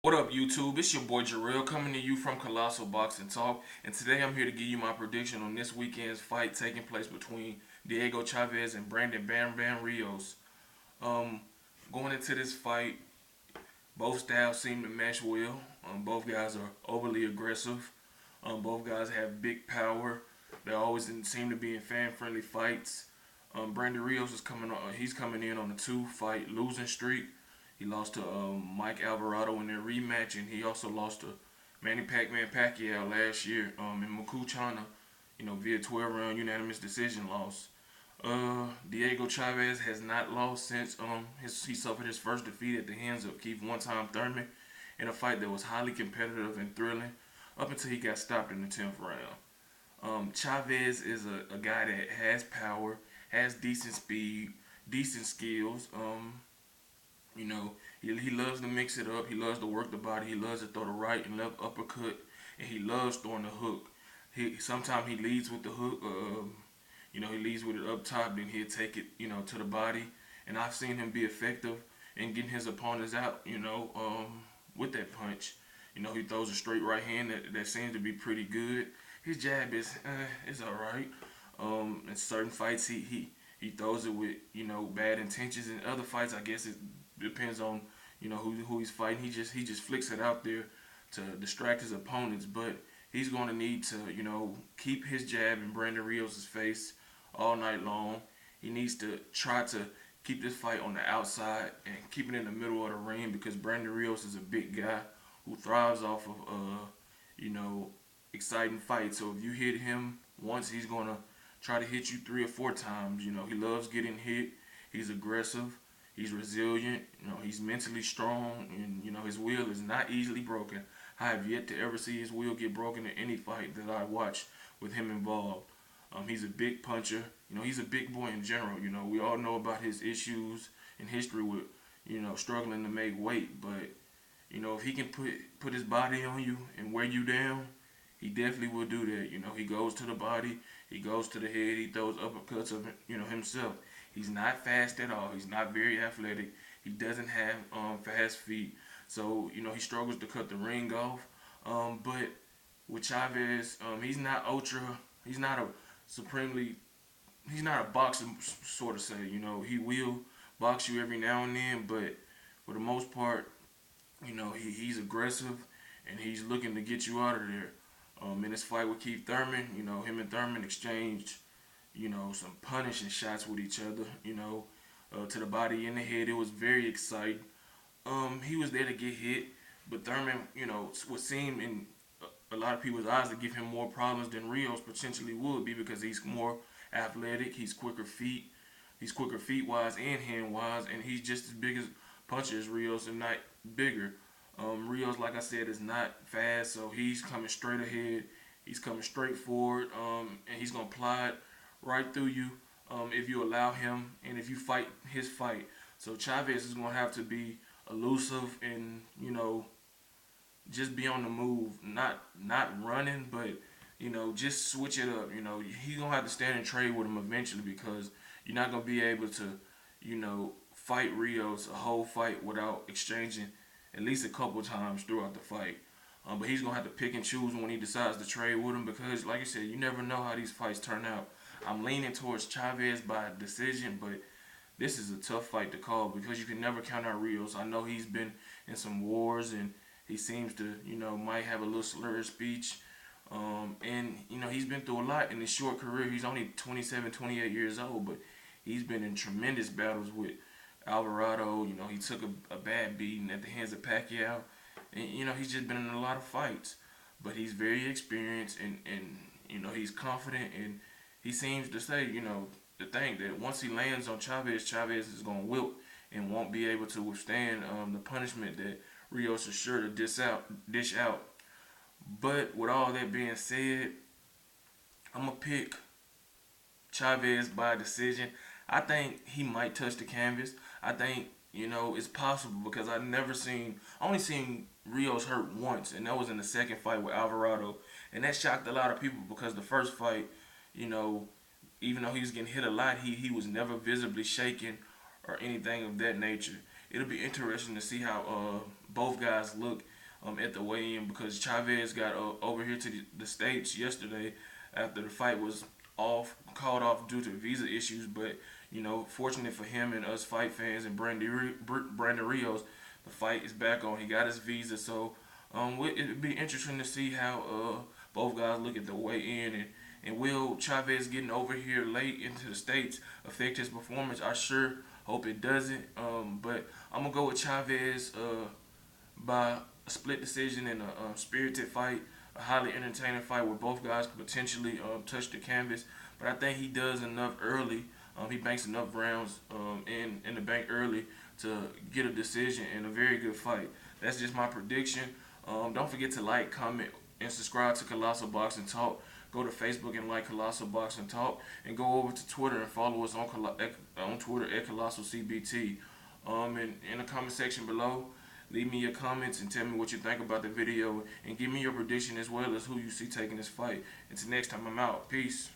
What up, YouTube? It's your boy Jarrell coming to you from Colossal Boxing Talk, and today I'm here to give you my prediction on this weekend's fight taking place between Diego Chavez and Brandon Bam Bam Rios. Um, Going into this fight, both styles seem to mesh well. Both guys are overly aggressive. Both guys have big power. They always seem to be in fan-friendly fights. Brandon Rios is coming on. He's coming in on a two-fight losing streak. He lost to Mike Alvarado in their rematch, and he also lost to Manny Pac-Man Pacquiao last year in Mukuchana, via 12-round unanimous decision loss. Diego Chavez has not lost since he suffered his first defeat at the hands of Keith One-Time Thurman in a fight that was highly competitive and thrilling up until he got stopped in the 10th round. Chavez is a guy that has power, has decent speed, decent skills. He loves to mix it up. He loves to work the body. He loves to throw the right and left uppercut, and he loves throwing the hook. Sometimes he leads with the hook. He leads with it up top, then he'll take it, to the body. And I've seen him be effective in getting his opponents out, with that punch. He throws a straight right hand that seems to be pretty good. His jab is all right. In certain fights, he throws it with bad intentions. In other fights, I guess it depends on who he's fighting. He just flicks it out there to distract his opponents. But he's going to need to keep his jab in Brandon Rios' face all night long. He needs to try to keep this fight on the outside and keep it in the middle of the ring, because Brandon Rios is a big guy who thrives off of exciting fights. So if you hit him once, he's gonna try to hit you 3 or 4 times. He loves getting hit. He's aggressive. He's resilient. He's mentally strong, and his will is not easily broken. I have yet to ever see his will get broken in any fight that I watched with him involved. He's a big puncher. He's a big boy in general. We all know about his issues and history with struggling to make weight, but if he can put his body on you and wear you down, he definitely will do that. He goes to the body, he goes to the head, he throws uppercuts of himself. He's not fast at all. He's not very athletic. He doesn't have fast feet, so he struggles to cut the ring off. But with Chavez, he's not ultra. He's not a supremely. He's not a boxer, sort of say. He will box you every now and then, but for the most part, he's aggressive and he's looking to get you out of there. In this fight with Keith Thurman, him and Thurman exchanged, some punishing shots with each other, to the body and the head. It was very exciting. He was there to get hit, but Thurman, would seem in a lot of people's eyes to give him more problems than Rios potentially would be, because he's more athletic, he's quicker feet, wise and hand wise, and he's just as big as puncher as Rios, and not bigger. Rios, like I said, is not fast, so he's coming straight ahead. He's coming straight forward, and he's gonna ply it right through you if you allow him, and if you fight his fight. So Chavez is gonna have to be elusive and just be on the move, not running, but just switch it up. He's gonna have to stand and trade with him eventually, because you're not gonna be able to fight Rios a whole fight without exchanging at least a couple times throughout the fight. But he's going to have to pick and choose when he decides to trade with him, because, like I said, you never know how these fights turn out. I'm leaning towards Chavez by decision, but this is a tough fight to call, because you can never count out Rios. I know he's been in some wars, and he seems to, might have a little slurred speech. And he's been through a lot in his short career. He's only 27, 28 years old, but he's been in tremendous battles with Alvarado. He took a bad beating at the hands of Pacquiao. And, he's just been in a lot of fights. But he's very experienced, and he's confident, and he seems to say, the thing that once he lands on Chavez, Chavez is going to wilt and won't be able to withstand the punishment that Rios is sure to dish out. But with all that being said, I'm going to pick Chavez by decision. I think he might touch the canvas. I think, it's possible, because I only seen Rios hurt once, and that was in the second fight with Alvarado. And that shocked a lot of people, because the first fight, even though he was getting hit a lot, he was never visibly shaken or anything of that nature. It'll be interesting to see how both guys look at the weigh-in, because Chavez got over here to the States yesterday after the fight was called off due to visa issues. But fortunate for him and us fight fans and Brandon Rios, the fight is back on. He got his visa, so it'd be interesting to see how both guys look at the weigh-in, and will Chavez getting over here late into the States affect his performance? I sure hope it doesn't. But I'm gonna go with Chavez by a split decision in a spirited fight, a highly entertaining fight where both guys could potentially touch the canvas. But I think he does enough early. He banks enough rounds in the bank early to get a decision in a very good fight. That's just my prediction. Don't forget to like, comment, and subscribe to Colossal Boxing Talk. Go to Facebook and like Colossal Boxing Talk, and go over to Twitter and follow us on Twitter at Colossal CBT. And in the comment section below, leave me your comments and tell me what you think about the video, and give me your prediction as well as who you see taking this fight. Until next time, I'm out. Peace.